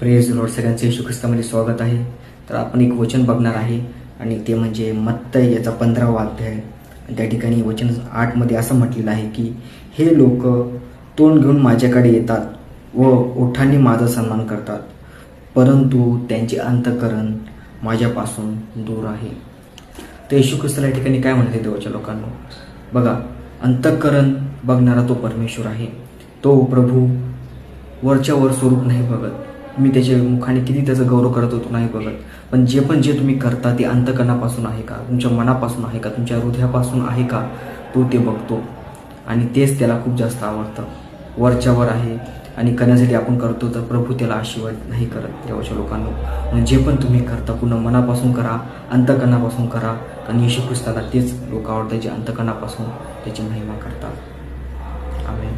Praise Lord, सगळ्यांचे येशू ख्रिस्तामध्ये स्वागत आहे. तर आपण एक वचन बघणार आहे आणि ते म्हणजे मत्तई याचा 15वा अध्याय. त्या ठिकाणी वचन 8 असं म्हटलेलं आहे की हे लोक तोंड घेऊन माझ्याकडे येतात व ओठांनी माझा सन्मान करतात, परंतु त्यांचे अंतःकरण माझ्यापासून दूर आहे. तर येशू ख्रिस्ताला या ठिकाणी काय म्हणते देवाच्या लोकांना? बघा, अंतःकरण बघणारा तो परमेश्वर आहे. तो प्रभू वरच्या वर स्वरूप नाही बघत, तुम्ही त्याच्या मुखाने किती त्याचा गौरव करत होतो नाही बघत, पण जे तुम्ही करता ते अंतःकरणापासून आहे का, तुमच्या मनापासून आहे का, तुमच्या हृदयापासून आहे का, तो ते बघतो. आणि तेच त्याला खूप जास्त आवडतं. वरच्यावर आहे आणि करण्यासाठी आपण करतो तर प्रभू त्याला आशीर्वाद नाही करत देवाच्या लोकांना. म्हणून जे तुम्ही करता पूर्ण मनापासून करा, अंतःकरणापासून करा. आणि येशू ख्रिस्ताला तेच लोक आवडतात जे अंतःकरणापासून त्याची महिमा करतात. आमेन.